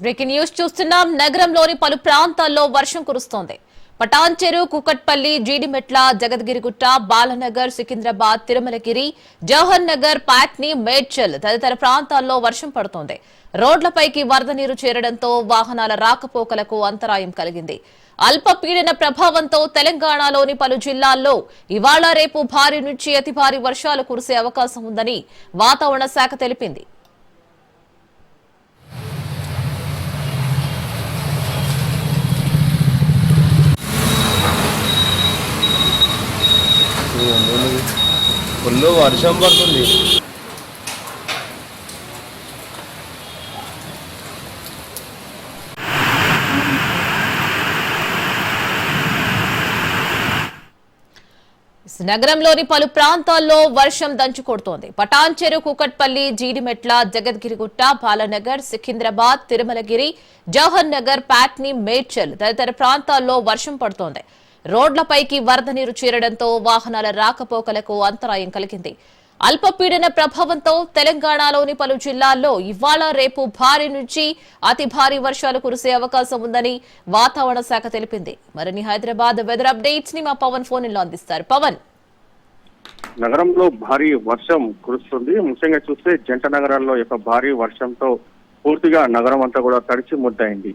Breaking news చూస్తున్నాం. నగరంలోని పలు ప్రాంతాల్లో వర్షం కురుస్తోంది. పటాన్చెరు, కుకట్పల్లి, జీడిమెట్ల, జగద్గిరిగుట్ట, బాలనగర్, సికింద్రాబాద్, తిరుమలగిరి, జవహర్ నగర్, పాట్నీ, మేడ్చల్ తదితర ప్రాంతాల్లో వర్షం పడుతోంది. రోడ్లపైకి వరద నీరు చేరడంతో వాహనాల రాకపోకలకు అంతరాయం కలిగింది. అల్పపీడన ప్రభావంతో తెలంగాణలోని పలు జిల్లాల్లో ఇవాళ రేపు భారీ నుంచి అతి భారీ వర్షాలు కురిసే అవకాశం ఉందని వాతావరణ శాఖ తెలిపింది. ఫుల్ వర్షం పడుతుంది. నగరంలోని పలు ప్రాంతాల్లో వర్షం దంచుకొడుతోంది. పటాన్చెరు, కుకట్పల్లి, జీడిమెట్ల, జగద్గిరిగుట్ట, బాలనగర్, సికింద్రాబాద్, తిరుమలగిరి, జవహర్ నగర్, పాట్నీ, మేడ్చల్ తదితర ప్రాంతాల్లో వర్షం పడుతోంది. రోడ్లపైకి వరద నీరు చేరడంతో వాహనాల రాకపోకలకు అంతరాయం కలిగింది. అల్పపీడన ప్రభావంతో తెలంగాణలోని పలు జిల్లాల్లో ఇవాళ రేపు భారీ నుంచి అతి భారీ వర్షాలు కురిసే అవకాశం ఉందని వాతావరణ శాఖ తెలిపింది. మరిన్ని హైదరాబాద్ వెదర్ అప్డేట్స్ ని మా పవన్ ఫోన్ లో అందిస్తారు. పవన్, నగరంలో భారీ వర్షం కురుస్తుంది. ముఖ్యంగా చూస్తే జంట నగరాల్లో యొక్క భారీ వర్షంతో పూర్తిగా నగరం అంతా కూడా తడిచి ముద్దయింది.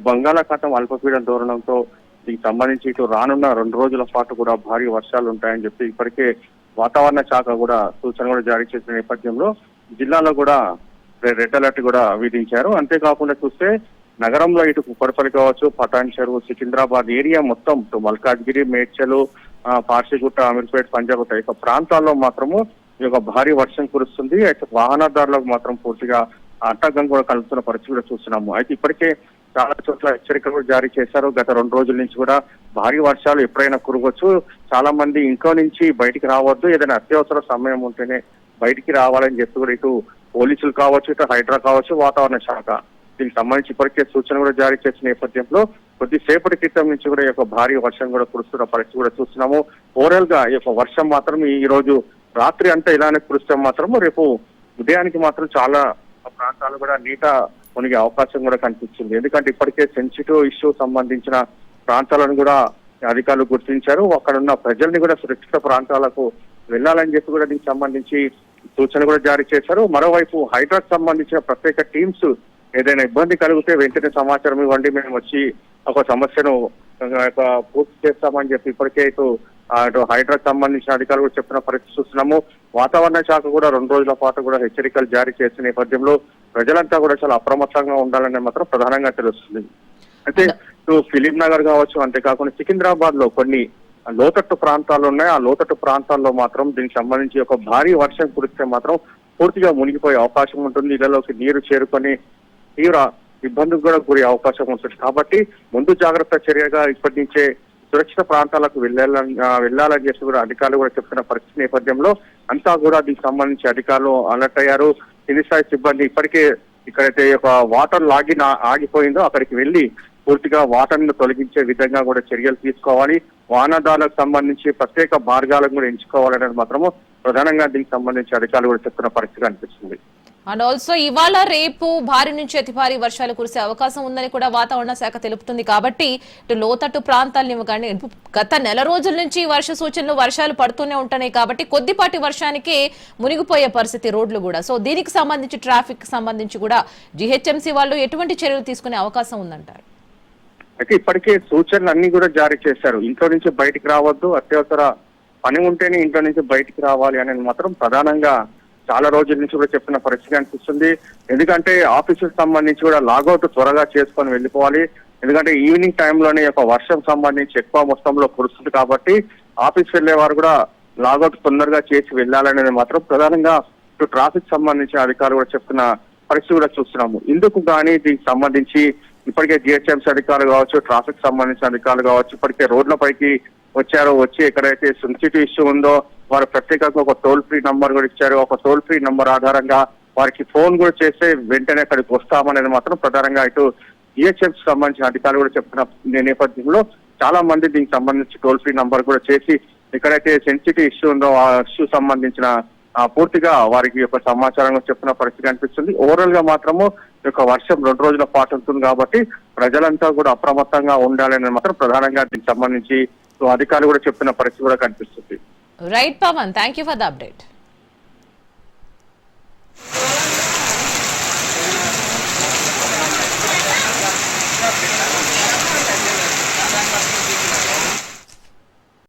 బంగాళాఖాతం అల్పపీడన ధోరణంతో దీనికి సంబంధించి ఇటు రానున్న 2 రోజుల పాటు కూడా భారీ వర్షాలు ఉంటాయని చెప్పి ఇప్పటికే వాతావరణ శాఖ కూడా సూచన కూడా జారీ చేసిన నేపథ్యంలో జిల్లాలో కూడా రెడ్ అలర్ట్ కూడా విధించారు. అంతేకాకుండా చూస్తే నగరంలో ఇటు కుప్పడపల్లి కావచ్చు, పటాన్చెరు, సికింద్రాబాద్ ఏరియా మొత్తం ఇటు మల్కాజ్గిరి, మేడ్చలు, పార్సిగుట్ట, అమీర్పేట్, పంజాగుట్ట ఈ ప్రాంతాల్లో మాత్రము ఈ యొక్క భారీ వర్షం కురుస్తుంది. అయితే వాహనదారులకు మాత్రం పూర్తిగా ఆటంకం కూడా కలుగుతున్న పరిస్థితి కూడా చూస్తున్నాము. అయితే ఇప్పటికే చాలా చోట్ల హెచ్చరికలు కూడా జారీ చేశారు. గత 2 రోజుల నుంచి కూడా భారీ వర్షాలు ఎప్పుడైనా కురవచ్చు, చాలా మంది ఇంట్లో నుంచి బయటికి రావద్దు, ఏదైనా అత్యవసర సమయం ఉంటేనే బయటికి రావాలని చెప్పి కూడా ఇటు పోలీసులు కావచ్చు, ఇటు హైడ్రా కావచ్చు, వాతావరణ శాఖ దీనికి సంబంధించి ఇప్పటికే సూచన కూడా జారీ చేసిన నేపథ్యంలో కొద్దిసేపటి క్రితం నుంచి కూడా ఈ యొక్క భారీ వర్షం కూడా కురుస్తున్న పరిస్థితి కూడా చూస్తున్నాము. ఓవరాల్ గా ఈ యొక్క వర్షం మాత్రం ఈ రోజు రాత్రి అంతా ఇలానే కురుస్తే మాత్రము రేపు ఉదయానికి మాత్రం చాలా ప్రాంతాలు కూడా నీట మునిగే అవకాశం కూడా కనిపిస్తుంది. ఎందుకంటే ఇప్పటికే సెన్సిటివ్ ఇష్యూ సంబంధించిన ప్రాంతాలను కూడా అధికారులు గుర్తించారు. అక్కడ ఉన్న ప్రజల్ని కూడా సురక్షిత ప్రాంతాలకు వెళ్లాలని చెప్పి కూడా దీనికి సంబంధించి సూచన కూడా జారీ చేశారు. మరోవైపు హైడ్రాకు సంబంధించిన ప్రత్యేక టీమ్స్ ఏదైనా ఇబ్బంది కలిగితే వెంటనే సమాచారం ఇవ్వండి, మేము వచ్చి ఒక సమస్యను పూర్తి చేస్తామని చెప్పి ఇప్పటికే ఇటు హైడ్రాకు సంబంధించిన అధికారులు కూడా చెప్పిన పరిస్థితి చూస్తున్నాము. వాతావరణ శాఖ కూడా 2 రోజుల పాటు కూడా హెచ్చరికలు జారీ చేసిన నేపథ్యంలో ప్రజలంతా కూడా చాలా అప్రమత్తంగా ఉండాలని మాత్రం ప్రధానంగా తెలుస్తుంది. అయితే ఇటు ఫిలిం నగర్ కావచ్చు, అంతేకాకుండా సికింద్రాబాద్ లో కొన్ని లోతట్టు ప్రాంతాలు ఉన్నాయి. ఆ లోతట్టు ప్రాంతాల్లో మాత్రం దీనికి సంబంధించి ఒక భారీ వర్షం కురిస్తే మాత్రం పూర్తిగా మునిగిపోయే అవకాశం ఉంటుంది. ఇళ్లలోకి నీరు చేరుకొని తీవ్ర ఇబ్బందికి కూడా గురి అవకాశం ఉంటుంది. కాబట్టి ముందు జాగ్రత్త చర్యగా ఇప్పటి నుంచే సురక్షిత ప్రాంతాలకు వెళ్లాలని చెప్పి కూడా అధికారులు కూడా చెప్తున్న పరిస్థితి నేపథ్యంలో అంతా కూడా దీనికి సంబంధించి అధికారులు అలర్ట్ అయ్యారు. కింది స్థాయి సిబ్బంది ఇప్పటికే ఇక్కడైతే ఒక వాటర్ ఆగిపోయిందో అక్కడికి వెళ్లి పూర్తిగా వాటర్ ను తొలగించే విధంగా కూడా చర్యలు తీసుకోవాలి. వాహనదారులకు సంబంధించి ప్రత్యేక మార్గాలను కూడా ఎంచుకోవాలనేది మాత్రము ప్రధానంగా దీనికి సంబంధించి అధికారులు కూడా చెప్తున్న పరిస్థితి కనిపిస్తుంది. అండ్ ఆల్సో ఇవాళ రేపు భారీ నుంచి అతి భారీ వర్షాలు కురిసే అవకాశం ఉందని కూడా వాతావరణ శాఖ తెలుపుతుంది. కాబట్టి ఇటు లోతట్టు ప్రాంతాలను కానీ గత నెల రోజుల నుంచి వర్ష సూచనలు వర్షాలు పడుతూనే ఉంటున్నాయి. కాబట్టి కొద్దిపాటి వర్షానికి మునిగిపోయే పరిస్థితి రోడ్లు కూడా. సో దీనికి సంబంధించి ట్రాఫిక్ సంబంధించి కూడా జీహెచ్ఎంసీ వాళ్ళు ఎటువంటి చర్యలు తీసుకునే అవకాశం ఉందంటారు? అయితే ఇప్పటికే సూచనలు అన్ని కూడా జారీ చేశారు. ఇంట్లో నుంచి బయటికి రావద్దు, అత్యవసర పని ఉంటేనే ఇంట్లో నుంచి బయటికి రావాలి అనేది మాత్రం ప్రధానంగా చాలా రోజుల నుంచి కూడా చెప్పిన పరిస్థితి అనిపిస్తుంది. ఎందుకంటే ఆఫీసులకు సంబంధించి కూడా లాగౌట్ త్వరగా చేసుకొని వెళ్ళిపోవాలి. ఎందుకంటే ఈవినింగ్ టైంలోనే ఒక వర్షం సంబంధించి ఎక్కువ మొత్తంలో కురుస్తుంది. కాబట్టి ఆఫీస్ వెళ్లే వారు కూడా లాగౌట్ తొందరగా చేసి వెళ్ళాలనేది మాత్రం ప్రధానంగా ఇటు ట్రాఫిక్ సంబంధించిన అధికారులు కూడా చెప్తున్న పరిస్థితి కూడా చూస్తున్నాము. ఇందుకు కానీ దీనికి సంబంధించి ఇప్పటికే జిహెచ్ఎంసీ అధికారులు కావచ్చు, ట్రాఫిక్ సంబంధించిన అధికారులు కావచ్చు ఇప్పటికే రోడ్లపైకి వచ్చి ఎక్కడైతే సెన్సిటివ్ ఇష్యూ ఉందో వారు ప్రత్యేకంగా ఒక టోల్ ఫ్రీ నంబర్ కూడా ఇచ్చారు. ఒక టోల్ ఫ్రీ నంబర్ ఆధారంగా వారికి ఫోన్ కూడా చేస్తే వెంటనే అక్కడికి వస్తామనేది మాత్రం ప్రధానంగా ఇటు జిహెచ్ఎంసీ సంబంధించిన అధికారులు కూడా చెప్తున్న నేపథ్యంలో చాలా మంది దీనికి సంబంధించి టోల్ ఫ్రీ నంబర్ కూడా చేసి ఎక్కడైతే సెన్సిటివ్ ఇష్యూ ఉందో ఆ ఇష్యూ సంబంధించిన పూర్తిగా వారికి యొక్క సమాచారం చెప్పిన పరిస్థితి కనిపిస్తుంది. ఓవరాల్ గా మాత్రము ఈ యొక్క వర్షం 2 రోజుల పాటు ఉంటుంది కాబట్టి ప్రజలంతా కూడా అప్రమత్తంగా ఉండాలని మాత్రం ప్రధానంగా దీనికి సంబంధించి అధికారులు కూడా చెప్పిన పరిస్థితి కూడా కనిపిస్తుంది. Right Pawan, thank you for the update.